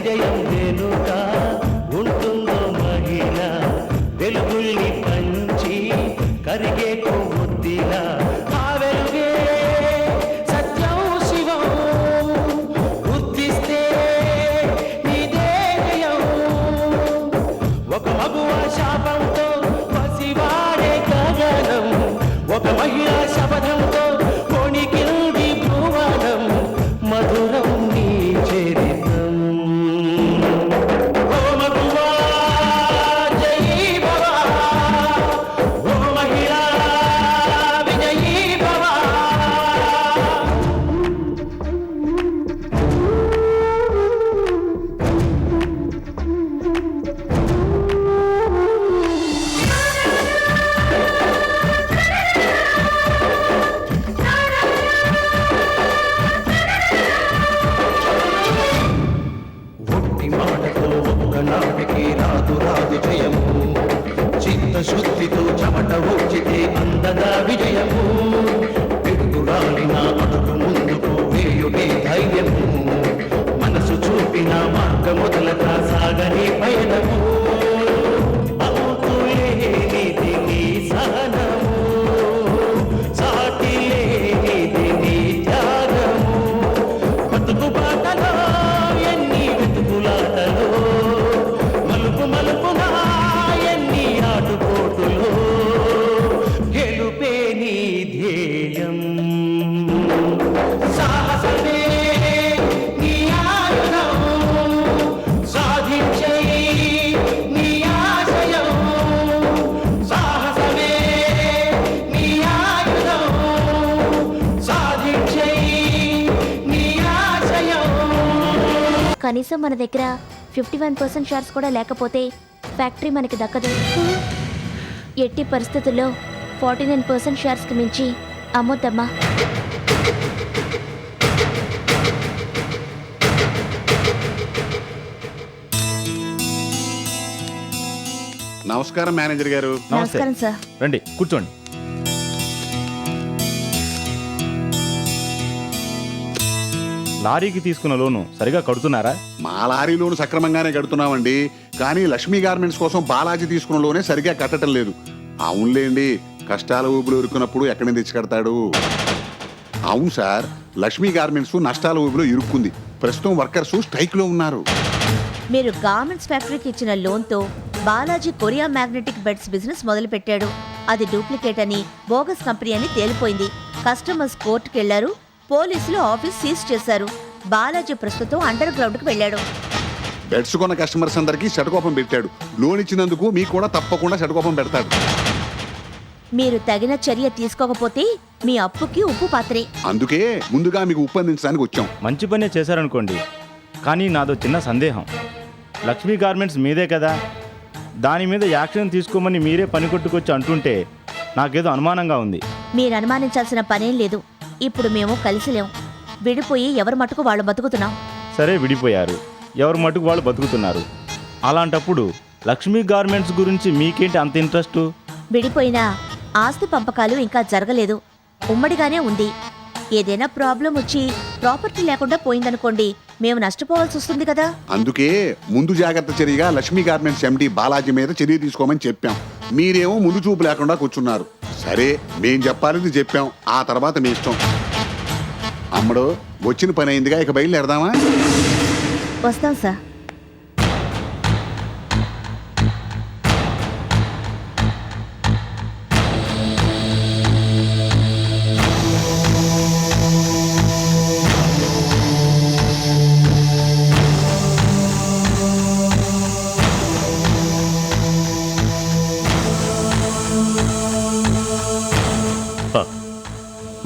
విజయం వెనుక ఉంటుందో మహిళ వెలుగుల్ని పంచి కరిగే కొవ్వొత్తిలా ఆ వెలుగే సత్యం శివం గుర్తిస్తే నీదే జయం ఒక మగువ శాపంతో పసివాడే గగనం ఒక మహిళ శపథంతో కొణికింది భువనం మధురం నీ చరిత్రం ఓ మగువా జయీ భవ ఓ మహిళా విజయీ భవ ఒట్టి మాటతో ఒక్కనాటికి రాదు రాదు జయము చిత్తశుద్ధితో చెమట ఊచితే అందదా విజయము పిడుగురాలిన అడుగు ముందుకు వేయుడే ధైర్యము మనసు చూపిన మార్గ మొదలగా సాగని పయనము అంతులేనిది నీ సహనము సాటి లేనిది నీ త్యాగము బతుకు బాటలో ఎన్ని వెతుకులాటలో మలుపు మలుపున ఎన్ని ఆటుపోటులో గెలుపే నీ ధ్యేయం సాహసమే నీ ఆయుధం సాధించే నీ ఆశయం సాహసమే నీ ఆయుధం సాధించే నీ ఆశయం కనీసం మన దగ్గర 51% షేర్స్ కూడా లేకపోతే ఫ్యాక్టరీ మనకి దక్కదు. ఎట్టి పరిస్థితుల్లో 49% షేర్స్కి మించి అమ్మొద్దమ్మా. నమస్కారం మేనేజర్ గారు. నమస్కారం సార్. రండి కూర్చోండి. లారీకి తీసుకున్న లోను సరిగా కడుతున్నారా? మా లారీ లోను సక్రమంగానే కడుతున్నామండి, కానీ లక్ష్మీ గార్మెంట్స్ కోసం బాలాజీ తీసుకున్న లోనే సరిగా కట్టడం లేదు. అవునులేండి, కష్టాల ఊబులు ఇరుక్కున్నప్పుడు ఎక్కడి నుంచి తెచ్చి కడతాడు. అవును సార్, లక్ష్మీ గార్మెంట్స్ నష్టాల ఊబిలో ఇరుక్కుంది. ప్రస్తుతం వర్కర్స్ స్ట్రైక్ లో ఉన్నారు. మీరు గార్మెంట్స్ ఫ్యాక్టరీకి ఇచ్చిన లోన్తో Balaji Korea magnetic beds business మొదలుపెట్టాడు. అది డూప్లికేట్ అని, బోగస్ కంపెనీ అని తేలిపోయింది. కస్టమర్స్ కోర్టుకు వెళ్లారు. పోలీసులు ఆఫీస్ సీజ్ చేశారు. బాలాజీ ప్రస్తుతం అండర్ గ్రౌండ్ కు వెళ్ళాడు. బెడ్స్ కొన్న కస్టమర్స్ అందరికీ షటకోపం పెట్టాడు. లోన్ ఇచ్చినందుకు మీకు కూడా తప్పకుండా షటకోపం పెడతాడు. మీరు తగిన చర్య తీసుకోకపోతే మీ అప్పుకి ఉప్పు పాత్రే. అందుకే ముందుగా మీకు ఉప్పందించడానికి వచ్చాం. మంచి పనే చేశారనుకోండి, కానీ నాదో చిన్న సందేహం. లక్ష్మీ గార్మెంట్స్ మీదే కదా, దాని మీద యాక్షన్ తీసుకోమని మీరే పని కొట్టుకొచ్చి అంటుంటే నాకేదో అనుమానంగా ఉంది. మీరు అనుమానించాల్సిన పనేం లేదు. ఇప్పుడు మేము కలిసిలేం. విడిపోయి ఎవరి మటుకు వాళ్ళు బతుకుతున్నాం. సరే, విడిపోయారు, ఎవరు మటుకు వాళ్ళు బతుకుతున్నారు. అలాంటప్పుడు లక్ష్మీ గార్మెంట్స్ గురించి మీకేంటి అంత ఇంట్రెస్టు? విడిపోయినా ఆస్తి పంపకాలు ఇంకా జరగలేదు. ఉమ్మడిగానే ఉంది. ఏదైనా ప్రాబ్లం వచ్చి ప్రాపర్టీ లేకుండా పోయిందనుకోండి, మేము నష్టపోవాల్సి వస్తుంది కదా. అందుకే ముందు జాగ్రత్త చర్యగా లక్ష్మీ గార్మెంట్స్ ఎండి బాలాజీ మీద చర్య తీసుకోమని చెప్పాం. మీరేమో ముందు చూపు లేకుండా కూర్చున్నారు. సరే, మేం చెప్పాలని చెప్పాం, ఆ తర్వాత మీ ఇష్టం. అమ్మడు, వచ్చిన పని అయిందిగా, ఇక బయలుదేరదామా? వస్తాం సార్.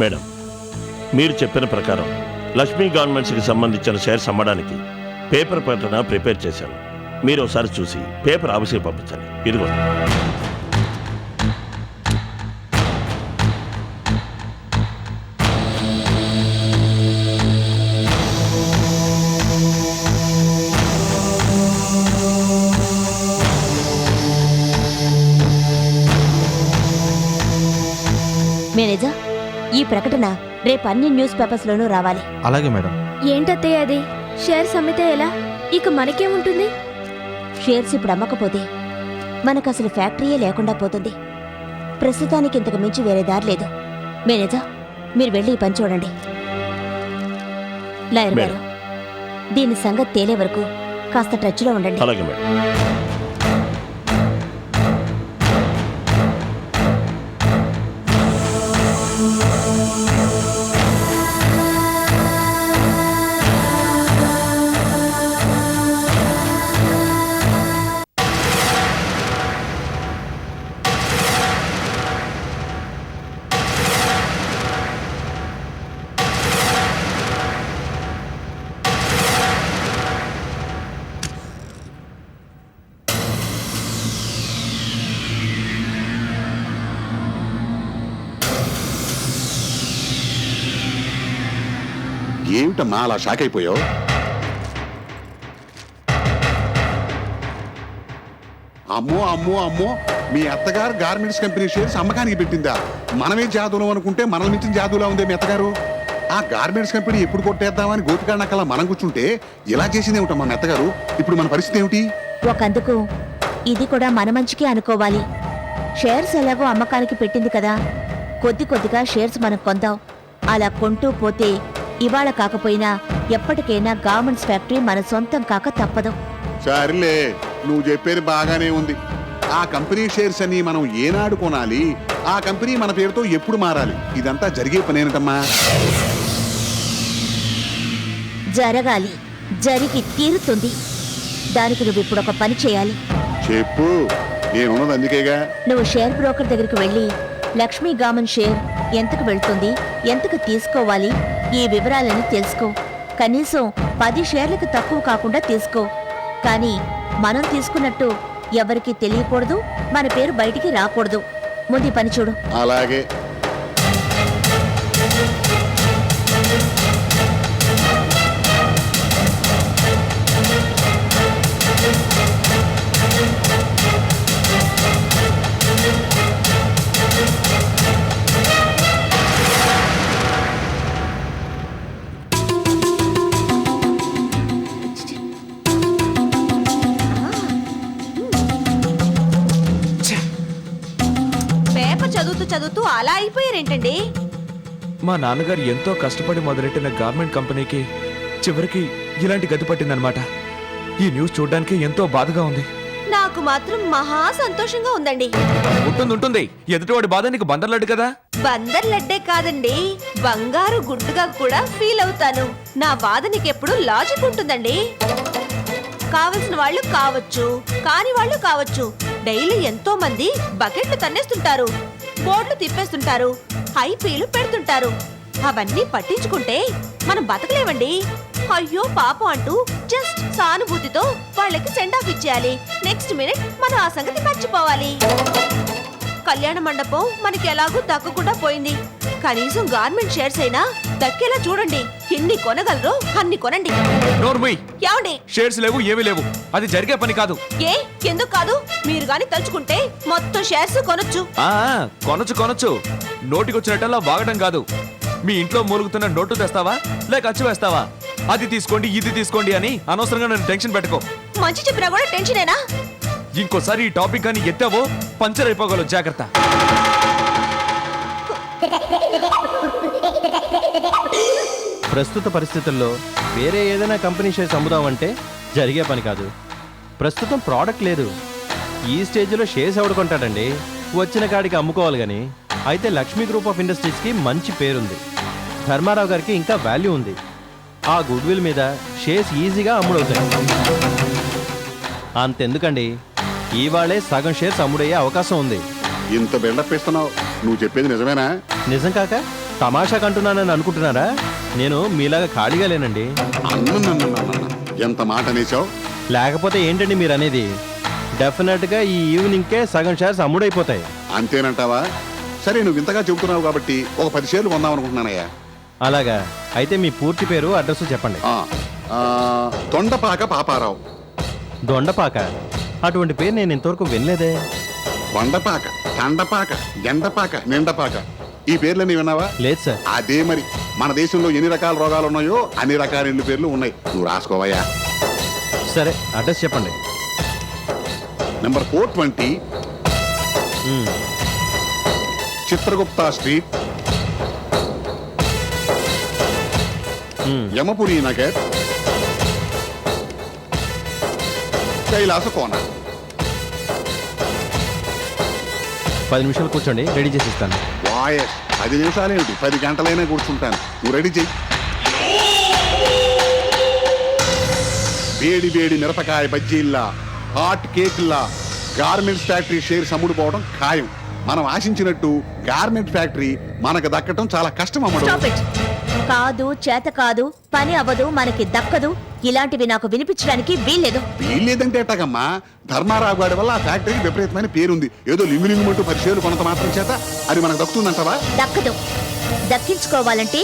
మేడం, మీరు చెప్పిన ప్రకారం లక్ష్మీ గార్మెంట్స్కి సంబంధించిన షేర్స్ అమ్మడానికి పేపర్ ప్రకటన ప్రిపేర్ చేశాను. మీరు ఒకసారి చూసి పేపర్ ఆఫీస్కి పంపించండి. ఇదిగో. మేనేజర్, ఈ ప్రకటన రేపు అన్ని న్యూస్ పేపర్స్ లోనూ రావాలి. అలాగే మేడం. ఏంటత్తయ్య అది? షేర్స్ అమ్మితే ఎలా? ఇక మనకేముంటుంది? షేర్స్ ఇప్పుడు అమ్మకపోతే మనకు అసలు ఫ్యాక్టరీయే లేకుండా పోతుంది. ప్రస్తుతానికి ఇంతకు మించి వేరే దారి లేదు. మేనేజర్, మీరు వెళ్ళి ఈ పని చూడండి. లాయర్ గారు, దీని సంగతి తేలే వరకు కాస్త టచ్లో ఉండండి. అలాగే మేడం. ఏమిటమ్మా అలా షాక్ అయిపోయావు? అమ్మో అమ్మో అమ్మో, మీ అత్తగారు గార్మెంట్స్ కంపెనీ షేర్స్ అమ్మకానికి పెట్టిందా? మనమే జాదులు అనుకుంటే మనల్ని మించిన జాదులా ఉందే మీ అత్తగారు. ఆ గార్మెంట్స్ కంపెనీ ఎప్పుడు కొట్టేద్దామని గోపికాడనకల్లా మనం కూర్చుంటే ఇలా చేసింది ఏమిటమ్మా మీ అత్తగారు? ఇప్పుడు మన పరిస్థితి ఏమిటి? ఒకందుకు ఇది కూడా మన మంచికే అనుకోవాలి. షేర్స్ ఎలాగో అమ్మకానికి పెట్టింది కదా, కొద్ది కొద్దిగా షేర్స్ మనం కొందాం. అలా కొంటూ పోతే ఇవాళ కాకపోయినా ఎప్పటికైనా గార్మెంట్స్ ఫ్యాక్టరీ మన సొంతం కాక తప్పదు. సర్లే, నువ్వు చెప్పేది బాగానే ఉంది. ఆ కంపెనీ షేర్స్ అని మనం ఏనాడు కొనాలి? ఆ కంపెనీ మన పేరుతో ఎప్పుడు మారాలి? ఇదంతా జరిగే పనేనటమ్మా. జరగాలి, జరిగి తీరుతుంది. దానికి నువ్వు ఇప్పుడు ఒక పని చేయాలి. చెప్పు, నేనున్నది అందుకేగా. నువ్వు షేర్ బ్రోకర్ దగ్గరికి వెళ్ళి లక్ష్మీ గార్మెంట్ షేర్ ఎంతకు వెళ్తుంది, ఎంతకు తీసుకోవాలి, ఈ వివరాలని తెలుసుకో. కనీసం 10 షేర్లకు తక్కువ కాకుండా తీసుకో. కానీ మనం తీసుకున్నట్టు ఎవరికీ తెలియకూడదు, మన పేరు బయటికి రాకూడదు. ముందు పని చూడు. అలాగే. చదువుతూ అలా అయిపోయారేంటండి? మా నాన్నగారు ఎంతో కష్టపడి మొదలెట్టిన గార్మెంట్ కంపెనీకి చివరికి ఇలాంటి గతి పట్టిందనమాట. ఈ న్యూస్ చూడడానికి ఎంతో బాధగా ఉంది. నాకు మాత్రం మహా సంతోషంగా ఉందండి. ఉంటుంది. ఎదుటివాడి బాధ నీకు బందర్లడ్డు కదా. బందర్ లడ్డే కాదండి, బంగారు గుడ్డుగా కూడా ఫీల్ అవుతాను. నా బాధ నీకెప్పుడు లాజిక్ ఉంటుందండి. కావలసిన వాళ్ళు కావచ్చు, కాని వాళ్ళు కావచ్చు. డైలీ ఎంతో మంది బకెట్లు తన్నేస్తుంటారు, బోర్డులు తిప్పేస్తుంటారు, హైపీలు పెడుతుంటారు. అవన్నీ పట్టించుకుంటే మనం బతకలేమండి. అయ్యో పాపం అంటూ జస్ట్ సానుభూతితో వాళ్ళకి సెండ్ ఆఫ్ ఇచ్చేయాలి. నెక్స్ట్ మినిట్ మనం ఆ సంగతి మర్చిపోవాలి. కళ్యాణ మండపం మనకి ఎలాగూ దక్కకుండా పోయింది. కనీసం గార్మెంట్ షేర్స్ అయినా దక్కేలా చూడండి. ఎన్ని కొనగలరో అన్ని కొనండి. ఏమండి? షేర్స్ లేవు, ఏమీ లేవు. అది జరిగే పని కాదు. ఏ ఎందుకు కాదు? మీరు గాని తలుచుకుంటే మొత్తం షేర్స్ కొనొచ్చు. కొనొచ్చు. నోటికొచ్చినట్టల్లా వాగడం కాదు. మీ ఇంట్లో మూలుగుతున్న నోటు తెస్తావా లేక అచ్చు వేస్తావా? అది తీసుకోండి, ఇది తీసుకోండి అని అనవసరంగా నన్ను టెన్షన్ పెట్టుకో. మంచి చెప్పినా కూడా టెన్షనేనా? ఇంకోసారి ఈ టాపిక్ అని ఎత్తావో పంచర్ అయిపోగలవు, జాగ్రత్త. ప్రస్తుత పరిస్థితుల్లో వేరే ఏదైనా కంపెనీ షేర్స్ అమ్ముదామంటే జరిగే పని కాదు. ప్రస్తుతం ప్రోడక్ట్ లేదు. ఈ స్టేజ్లో షేర్స్ ఎవడు కొంటాడండి? వచ్చిన కాడికి అమ్ముకోవాలి. కానీ అయితే లక్ష్మీ గ్రూప్ ఆఫ్ ఇండస్ట్రీస్కి మంచి పేరుంది. ధర్మారావు గారికి ఇంకా వాల్యూ ఉంది. ఆ గుడ్ విల్ మీద షేర్స్ ఈజీగా అమ్ముడవుతాయి. అంతెందుకండి, ఇవాళే సగం షేర్స్ అమ్ముడయ్యే అవకాశం ఉంది. ఇంత బిల్డప్ ఇస్తున్నావు, నువ్వు చెప్పేది నిజమేనా? నిజం కాక తమాషాకు అంటున్నానని అనుకుంటున్నారా? నేను మీలాగా ఖాళీగా లేనండి. ఎంత మాట అనేసావు? లేకపోతే ఏంటండి మీరు అనేది? డెఫినెట్గా ఈ ఈవినింగ్కే సగం షేర్స్ అమ్ముడైపోతాయి. అంతేనంటావా? సరే, నువ్వు ఇంతగా చెబుతున్నావు కాబట్టి ఒక 10 షేర్లు కొందాం అనుకుంటున్నానయ్యా. అలాగా? అయితే మీ పూర్తి పేరు, అడ్రస్ చెప్పండి. తొండపాక పాపారావు. దొండపాక? అటువంటి పేరు నేను ఇంతవరకు వినలేదే. వండపాక, తండపాక, గెండపాక, నిండపాక, ఈ పేర్లన్నీ విన్నావా? లేదు సార్. అదే మరి, మన దేశంలో ఎన్ని రకాల రోగాలు ఉన్నాయో అన్ని రకాల ఇళ్ళు పేర్లు ఉన్నాయి. నువ్వు రాసుకోవయ్యా. సరే అడ్రస్ చెప్పండి. నెంబర్ 420 చిత్రగుప్తా స్ట్రీట్, యమపురి నగర్, కైలాస కోన. 10 నిమిషాలు కూర్చోండి, రెడీ చేసి ఇస్తాను. వాయ్ 10 నిమిషాలేమిటి, 10 గంటలైనా కూర్చుంటాను. నువ్వు రెడీ చెయ్యి. వేడి వేడి మిరపకాయ బజ్జీల్లా, హాట్ కేక్లా గార్మెంట్స్ ఫ్యాక్టరీ షేర్స్ అమ్ముడుపోవడం ఖాయం. మనం ఆశించినట్టు గార్మెంట్ ఫ్యాక్టరీ మనకు దక్కటం చాలా కష్టం అమ్మడు. Stop it. కాదు, చేత కాదు, పని అవ్వదు, మనకి దక్కదు, ఇలాంటివి నాకు వినిపించడానికి వీల్లేదు. వీల్లేదంటే ఎట్టగమ్మా, ధర్మారావు గారి వల్ల ఆ ఫ్యాక్టరీకి విపరీతమైన పేరుంది. ఏదో లింగులింగుమంటూ 10 షేర్లు కొనంత మాత్రం చేత అది మనకు దక్కుతుందంటవా? దక్కదు. దక్కించుకోవాలంటే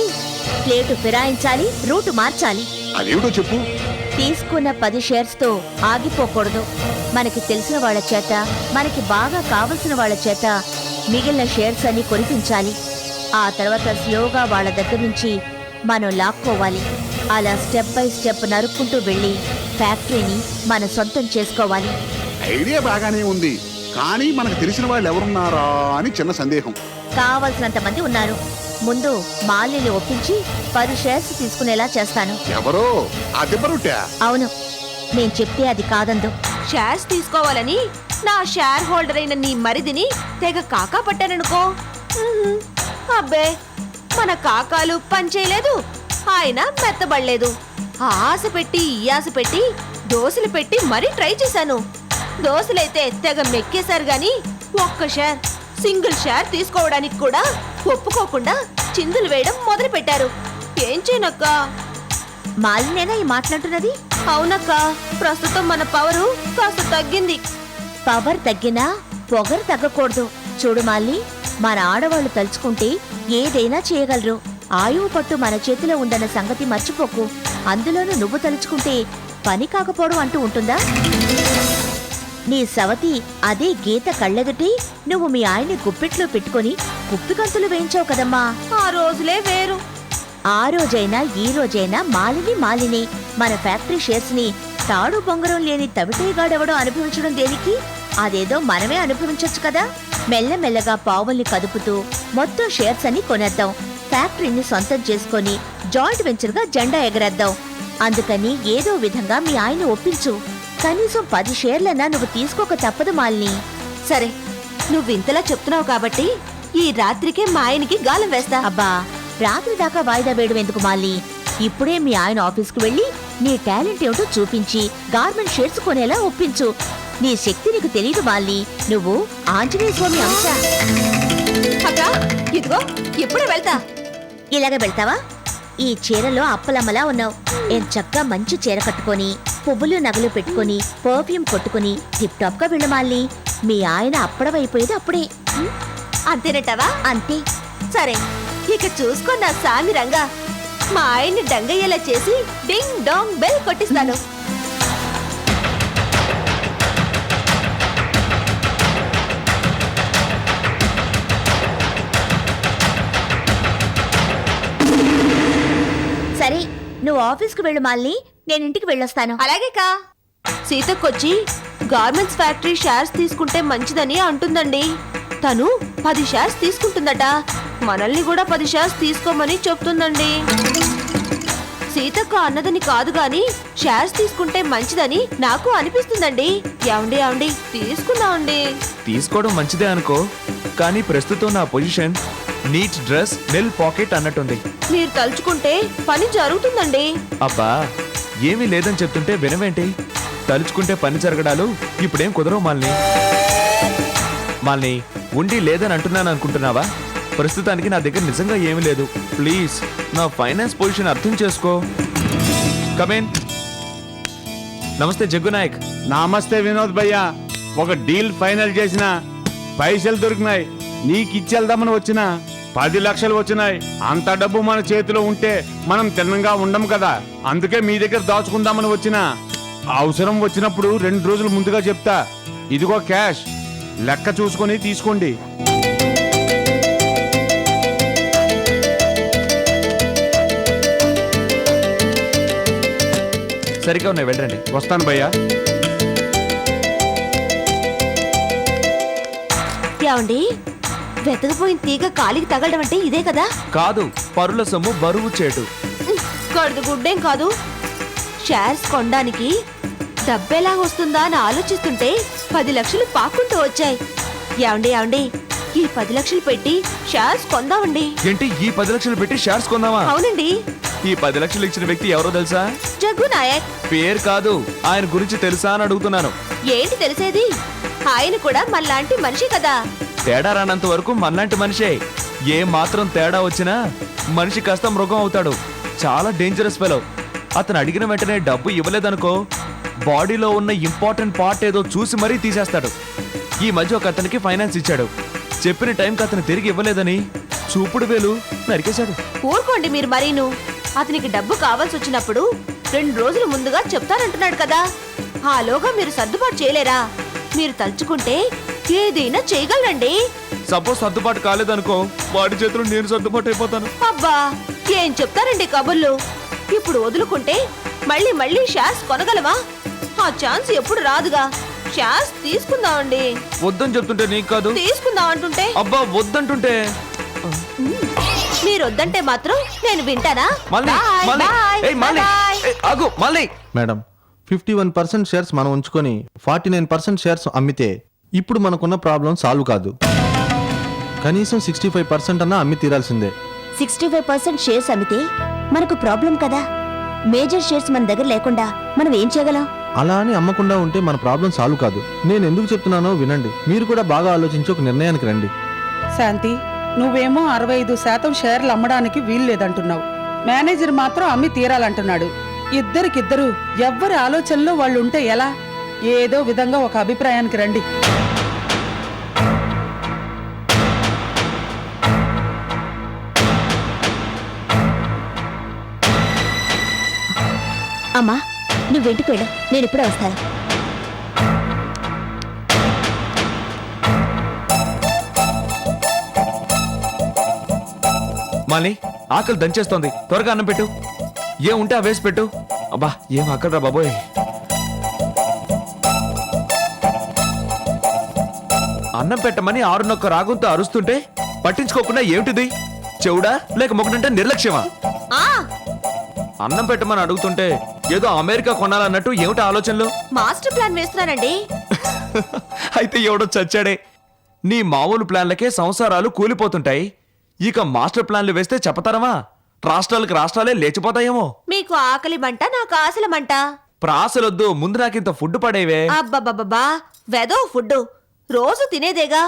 ప్లేటు ఫిరాయించాలి, రూటు మార్చాలి. అదేమిటో చెప్పు. తీసుకున్న 10 షేర్స్తో ఆగిపోకూడదు. మనకి తెలిసిన వాళ్ళ చేత, మనకి బాగా కావలసిన వాళ్ళ చేత మిగిలిన షేర్స్ అన్ని కొనిపించాలి. ఆ తర్వాత స్లోగా వాళ్ళ దగ్గర నుంచి మనం లాక్కోవాలి. అలా స్టెప్ బై స్టెప్ నరుక్కుంటూ వెళ్ళి ఫ్యాక్టరీని మన సొంతం చేసుకోవాలి. ఐడియా బాగానే ఉంది, కానీ మనకు తెలిసిన వాళ్ళు ఎవరున్నారా అని చిన్న సందేహం. కావలసినంత మంది ఉన్నారు. ముందు మాలిని ఒప్పించి 10 షేర్స్ తీసుకునేలా చేస్తాను. ఎవరో ఆ దిబ్బరుట్టా? అవును, నేను చెప్తే అది కాదందు. షేర్స్ తీసుకోవాలని నా షేర్ హోల్డర్ అయిన నీ మరిదిని తెగ కాకా పట్టాననుకో. అబ్బే, మన కాకాలు పనిచేయలేదు, ఆయన మెత్తబడలేదు. ఆ ఆశ పెట్టి ఈ ఆశ పెట్టి దోశలు పెట్టి మరీ ట్రై చేశాను. దోశలైతే తెగ మెక్కేశారు గాని ఒక్క షేర్, సింగిల్ షేర్ తీసుకోవడానికి కూడా ఒప్పుకోకుండా చిందులు వేయడం మొదలు పెట్టారు. ఏం చేయనక్క? మాలినేనా ఈ మాట్లాడుతున్నది? అవునక్క, ప్రస్తుతం మన పవరు కాస్త తగ్గింది. పవర్ తగ్గినా పొగరు తగ్గకూడదు. చూడు మాలిని, మన ఆడవాళ్ళు తలుచుకుంటే ఏదైనా చేయగలరు. ఆయువు పట్టు మన చేతిలో ఉందన్న సంగతి మర్చిపోకు. అందులోనూ నువ్వు తలుచుకుంటే పని కాకపోవడం అంటూ ఉంటుందా? నీ సవతి అదే గీత కళ్ళెదుటి నువ్వు మీ ఆయన్ని గుప్పిట్లో పెట్టుకొని కుప్పిగంతులు వేయించావు కదమ్మా. ఆ రోజులే వేరు. ఆ రోజైనా ఈ రోజైనా మాలిని మన ఫ్యాక్టరీ షేర్స్ ని తాడు బొంగరం లేని తవిటేగాడెవడో అనుభవించడం దేనికి? అదేదో మనమే అనుభవించొచ్చు కదా. మెల్లమెల్లగా పావుల్ని కదుపుతూ మొత్తం షేర్స్ అని కొనేద్దాం. ఫ్యాక్టరీని సొంతం చేసుకొని జాయింట్ వెంచర్ గా జెండా ఎగరేద్దాం. అందుకని ఏదో విధంగా మీ ఆయన ఒప్పించు. కనీసం 10 షేర్లన్నా నువ్వు తీసుకోక తప్పదు మాలిని. సరే, నువ్వు ఇంతలా చెప్తున్నావు కాబట్టి ఈ రాత్రికే మా ఆయనకి గాలం వేస్తా. అబ్బా, రాత్రి దాకా వాయిదా వేయడం ఎందుకు మాలిని? ఇప్పుడే మీ ఆయన ఆఫీస్కు వెళ్ళి నీ టాలెంట్ ఏమిటో చూపించి గార్మెంట్ షేర్స్ కొనేలా ఒప్పించు. నీ శక్తి నీకు తెలియదు మాలిని. నువ్వు ఆంజనేయ స్వామి అంశ. అక్క, ఇదిగో ఇప్పుడే వెళ్తా. ఇలాగ వెళ్తావా? ఈ చీరలో అప్పలమ్మలా ఉన్నావు. ఎంచక్కా మంచి చీర కట్టుకొని పువ్వులు నగలు పెట్టుకొని పర్ఫ్యూమ్ కొట్టుకుని టిప్ టాప్ గా వెళ్ళు మాలిని. మీ ఆయన అప్పడవైపోయేది అప్పుడే. అంతేనటవా? అంతే. సరే, ఇక చూసుకో నా సామి రంగా. మా ఆయన్ని డంగయ్యేలా చేసి డింగ్ డాంగ్ బెల్ కొట్టిస్తాను. సరే, నువ్వు ఆఫీస్కు వెళ్ళు మాలిని, నేను ఇంటికి వెళ్ళొస్తాను. అలాగే కా. సీతకొచ్చి గార్మెంట్స్ ఫ్యాక్టరీ షేర్స్ తీసుకుంటే మంచిదని అంటుందండి. తను 10 షేర్స్ తీసుకుంటుందట. మనల్ని కూడా 10 షేర్స్ తీసుకోమని చెప్తుందండి. సీతక్క అన్నదని కాదు గాని షేర్స్ తీసుకుంటే మంచిదని నాకు అనిపిస్తుందండి. ఏమండి తీసుకుందామండి. తీసుకోవడం మంచిదే అనుకో, కానీ ప్రస్తుతం నా పొజిషన్ నీట్ డ్రెస్ నెల్ పాకెట్ అన్నట్టుంది. మీరు తలుచుకుంటే పని జరుగుతుందండి. అబ్బా, ఏమీ లేదని చెప్తుంటే వినవేంటి? తలుచుకుంటే పని జరగడాలు ఇప్పుడేం కుదరవు మాలిని. ఉండి లేదని అంటున్నాను అనుకుంటున్నావా? ప్రస్తుతానికి నా దగ్గర నిజంగా ఏమీ లేదు. ప్లీజ్ నా ఫైనాన్స్ పొజిషన్ అర్థం చేసుకో. కమేన్. నమస్తే జగ్గు నాయక్. నమస్తే వినోద్ భయ్యా. ఒక డీల్ ఫైనల్ చేసిన, పైసలు దొరికినాయి. నీకిచ్చేద్దామని వచ్చిన 10 లక్షలు వచ్చినాయి. అంత డబ్బు మన చేతిలో ఉంటే మనం తిన్నంగా ఉండం కదా. అందుకే మీ దగ్గర దాచుకుందామని వచ్చిన. అవసరం వచ్చినప్పుడు 2 రోజులు ముందుగా చెప్తా. ఇదిగో క్యాష్, లెక్క చూసుకొని తీసుకోండి. సరిగ్గా ఉన్నాయి, వెళ్ళండి. వస్తాను భయ్యా. ఏమండి, వెతకపోయిన తీగ కాలికి తగలడం అంటే ఇదే కదా? కాదు, పరుల సొమ్ము బరువు చేటు. కడుదు గుడ్డేం కాదు. షేర్స్ కొనడానికి డబ్బెలా వస్తుందా అని ఆలోచిస్తుంటే 10 లక్షలు పాక్కుంటూ వచ్చాయి. ఏమండి, ఈ 10 లక్షలు పెట్టి షేర్స్ కొందామండి. ఏంటి, ఈ 10 లక్షలు పెట్టి షేర్స్ కొందామా? అవునండి. ఈ 10 లక్షలు ఇచ్చిన వ్యక్తి ఎవరో తెలుసా? జగ్గు నాయక్. పేరు కాదు, ఆయన గురించి తెలుసా అని అడుగుతున్నాను. ఏంటి తెలిసేది? ఆయన కూడా మనలాంటి మనిషి కదా. తేడా రానంత వరకు మనలాంటి మనిషే. ఏ మాత్రం తేడా వచ్చినా మనిషి కాస్త మృగం అవుతాడు. చాలా డేంజరస్ ఫెలో. అతను అడిగిన వెంటనే డబ్బు ఇవ్వలేదనుకో, బాడీలో ఉన్న ఇంపార్టెంట్ పార్ట్ ఏదో చూసి మరీ తీసేస్తాడు. ఈ మధ్య ఒక అతనికి ఫైనాన్స్ ఇచ్చాడు. చెప్పిన టైంకి అతను తిరిగి ఇవ్వలేదని చూపుడు వేలు నరికేశాడు. ఊరుకోండి మీరు మరీను. అతనికి డబ్బు కావాల్సి వచ్చినప్పుడు 2 రోజుల ముందుగా చెప్తానంటున్నాడు కదా. ఆలోగా మీరు సర్దుబాటు చేయలేరా? మీరు తలుచుకుంటే ఏదైనా చేయగలరండి. సపోజ్ సర్దుబాటు కాలేదనుకో, వాడి చేతిలో నేను సర్దుబాటు అయిపోతాను. అబ్బా, ఏం చెప్తారండి కబుర్లు. ఇప్పుడు వదులుకుంటే మళ్ళీ మళ్ళీ షేర్స్ కొనగలవా? ఆ ఛాన్స్ ఎప్పుడు రాదుగా. షేర్స్ తీసుకుందామండి. వద్దని చెప్తుంటే నీకు కాదు, తీసుకుందాం అంటుంటే. అబ్బా వద్దంటుంటే. మీరు వద్దంటే మాత్రం నేను వింటానా? మళ్ళీ Bye, మళ్ళీ bye, ఏయ్, మళ్ళీ bye. ఏయ్, ఆగు మళ్ళీ. మేడం, 51% షేర్స్ మనం ఉంచుకొని 49% షేర్స్ అమ్మితే ఇప్పుడు మనకున్న ప్రాబ్లం సాల్వ్ కాదు. కనీసం 65% అన్నా అమ్మి తీరాల్సిందే. 65% షేర్స్ అమ్మితే మనకు ప్రాబ్లం కదా. మేజర్ షేర్స్ మన దగ్గర లేకుండా మనం ఏం చేయగలం? అలా అని అమ్మకుండా ఉంటే మన ప్రాబ్లం సాల్వ్ కాదు. నేను ఎందుకు చెప్తున్నానో వినండి. మీరు కూడా బాగా ఆలోచించి ఒక నిర్ణయానికి రండి. శాంతి, నువ్వేమో 65% షేర్లు అమ్మడానికి వీలు లేదంటున్నావు. మేనేజర్ మాత్రం అమ్మి తీరాలంటున్నాడు. ఇద్దరికిద్దరు ఎవ్వరి ఆలోచనలో వాళ్ళు ఉంటే ఎలా? ఏదో విధంగా ఒక అభిప్రాయానికి రండి. అమ్మా, నువ్వు ఇంటికి వెళ్ళు, నేను ఇప్పుడే వస్తాను. మళ్ళీ ఆకలి దంచేస్తోంది, త్వరగా అన్నం పెట్టు. ఏం ఉంటే ఆ వేసి పెట్టు. అబ్బా ఏం ఆకలిరా బాబోయ్. అన్నం పెట్టమని 6 రాగంతో అరుస్తుంటే పట్టించుకోకుండా ఏమిటిది? చెవుడా లేక మొక్కడంటే నిర్లక్ష్యమా? అన్నం పెట్టమని అడుగుతుంటే ఏదో అమెరికా కొనాలన్నట్టు ఏమిటి ఆలోచనలు? మాస్టర్ ప్లాన్ వేస్తున్నానండి. అయితే ఎవడో చచ్చాడే. నీ మామూలు ప్లాన్లకే సంసారాలు కూలిపోతుంటాయి. ఇక మాస్టర్ ప్లాన్లు వేస్తే చెప్పతారమా? రాష్ట్రాలకు రాష్ట్రాలే లేచిపోతాయేమో. మీకు ఆకలి మంట, నాకు ఆశల మంట. ప్రాసలొద్దు, ముందు నాకింత ఫుడ్ పడేవే. అబ్బబ్బబ్బా, వెదో ఫుడ్ రోజు తినేదేగా.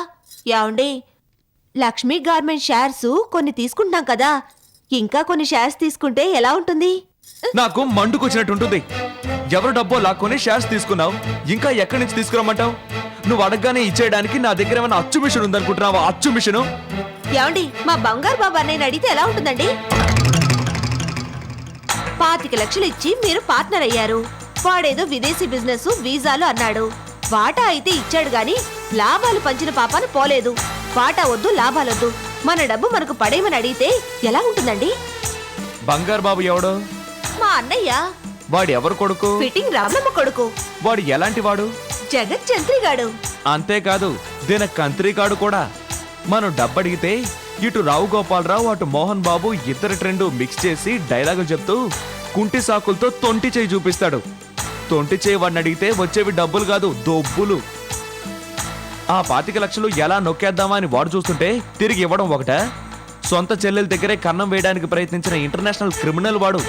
యాండి, లక్ష్మీ గార్మెంట్ షేర్స్ కొన్ని తీసుకుంటాం కదా, ఇంకా కొన్ని షేర్స్ తీసుకుంటే ఎలా ఉంటుంది? నాకు మండుకొచ్చినట్టు ఉంటుంది. ఎవరు డబ్బో లాక్కొని షేర్స్ తీసుకున్నావు, ఇంకా ఎక్కడి నుంచి తీసుకురమ్మంటావు? నువ్వు అడగగానే ఇచ్చేయడానికి నా దగ్గర ఏమైనా అచ్చు మిషన్ ఉందనుకుంటున్నావా? అచ్చు మిషను. ఏమండి, మా బంగారు బాబా నేను అడిగితే ఎలా ఉంటుందండి? 25 లక్షలు ఇచ్చి మీరు పార్ట్నర్ అయ్యారు. వాడేదో విదేశీ బిజినెస్ వీసాలు అన్నాడు. వాటా అయితే ఇచ్చాడు గాని లాభాలు పంచిన పాపాన పోలేదు. వాటా వద్దు, లాభాలొద్దు, మన డబ్బు మనకు పడేయమని అడిగితే ఎలా ఉంటుందండి? బంగారు బాబు ఎవడు? మా అన్నయ్య. వాడు ఎవరు కొడుకు? ఫిట్టింగ్ రామమ్మ కొడుకు. వాడు ఎలాంటి వాడు? జగత్ చంత్రిగాడు. అంతేకాదు దీన కంత్రికాడు కూడా. మనం డబ్బడిగితే ఇటు రావు గోపాలరావు అటు మోహన్ బాబు ఇద్దరు ట్రెండ్ మిక్స్ చేసి డైలాగులు చెప్తూ కుంటి సాకులతో తొంటి చేయి చూపిస్తాడు. తొంటి చేయి వాడిని అడిగితే వచ్చేవి డబ్బులు కాదు, దొబ్బులు. ఆ 25 లక్షలు ఎలా నొక్కేద్దామా అని వాడు చూస్తుంటే తిరిగి ఇవ్వడం ఒకట. సొంత చెల్లెల దగ్గరే కన్నం వేయడానికి ప్రయత్నించిన ఇంటర్నేషనల్ క్రిమినల్ వాడు.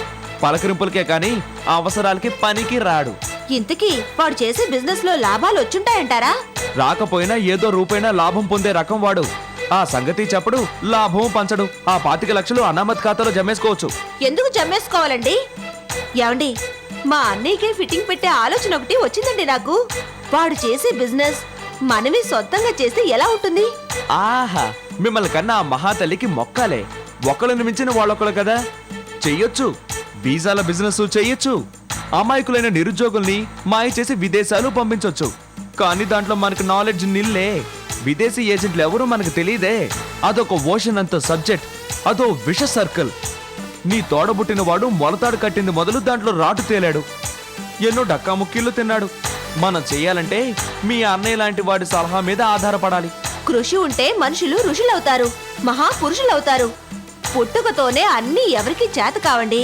పలకరింపులకే కానీ ఆ అవసరాలకి పనికి రాడు. ఇంతకీ వాడు చేసే బిజినెస్ లో లాభాలు వచ్చుంటాయంటారా? రాకపోయినా ఏదో రూపైనా లాభం పొందే రకం వాడు. ఆ సంగతి చెప్పడు, లాభం పంచడు. ఆ 25 లక్షలు అనామత్ ఖాతాలో జమేసుకోవచ్చు. ఎందుకు జమ్మేసుకోవాలండి? ఏమండి, మా అన్నయ్యకే ఫిట్టింగ్ పెట్టే ఆలోచన ఒకటి వచ్చిందండి నాకు. వాడు చేసే బిజినెస్ మనమే సొంతంగా చేస్తే ఎలా ఉంటుంది? ఆహా, మిమ్మల్ని కన్నా ఆ మహాతల్లికి మొక్కాలే. ఒకళ్ళని మించిన వాళ్ళొకళ్ళు కదా. చెయ్యొచ్చు, వీసాల బిజినెస్ చెయ్యొచ్చు. అమాయకులైన నిరుద్యోగుల్ని మాయ చేసి విదేశాలు పంపించొచ్చు. కానీ దాంట్లో మనకు నాలెడ్జ్ నిల్లే. విదేశీ ఏజెంట్లు ఎవరో మనకు తెలియదే. అదొక ఓషన్ అంత సబ్జెక్ట్, అదో విష సర్కిల్. నీ తోడబుట్టిన వాడు మొలతాడు కట్టింది మొదలు దాంట్లో రాటు తేలాడు. ఎన్నో డక్కాముక్కీలు తిన్నాడు. మనం చెయ్యాలంటే మీ అన్నయ్య లాంటి వాడి సలహా మీద ఆధారపడాలి. కృషి ఉంటే మనుషులు ఋషులవుతారు, మహాపురుషులవుతారు. పుట్టుకతోనే అన్నీ ఎవరికి చేత కావండి.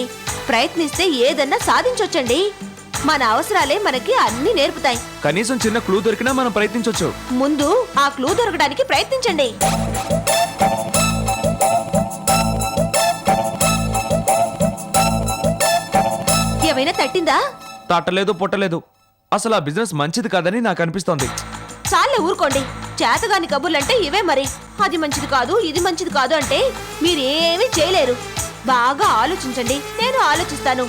ప్రయత్నిస్తే ఏదన్నా సాధించొచ్చండి. మన అవసరాలే మనకి అన్ని నేర్పుతాయి. కనీసం చిన్న క్లూ దొరికినా మనం ప్రయత్నించొచ్చు. ముందు ఆ క్లూ దొరకడానికి ప్రయత్నించండి. ఏమైనా తట్టిందా? తట్టలేదు పుట్టలేదు. అసలు ఆ బిజినెస్ మంచిది కాదని నాకు అనిపిస్తోంది. చాలే ఊరుకోండి. చేతగాని కబుర్లంటే ఇవే మరి. అది మంచిది కాదు, ఇది మంచిది కాదు అంటే మీరేమీ చేయలేరు. బాగా ఆలోచించండి, నేను ఆలోచిస్తాను.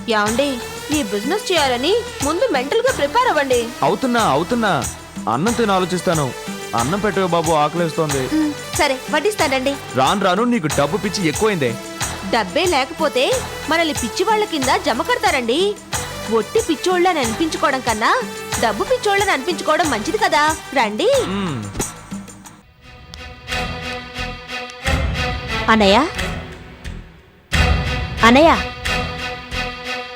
యాండి, ఈ బిజినెస్ చేయాలని ముందు మెంటల్ గా ప్రిపేర్ అవ్వండి. అవుతున్నా అన్నం తిని ఆలోచిస్తాను. అన్నం పెట్టవే బాబు, ఆకలేస్తోంది. సరే వడ్డిస్తానండి. రాను నీకు డబ్బు పిచ్చి ఎక్కువైందే. డబ్బే లేకపోతే మనల్ని పిచ్చి వాళ్ళ కింద జమ కడతారండి. ఒట్టి పిచ్చోళ్ళని అనిపించుకోవడం కన్నా డబ్బు పిచ్చోళ్ళని అనిపించుకోవడం మంచిది కదా. రండి. అన్నయ్య అన్నయ్య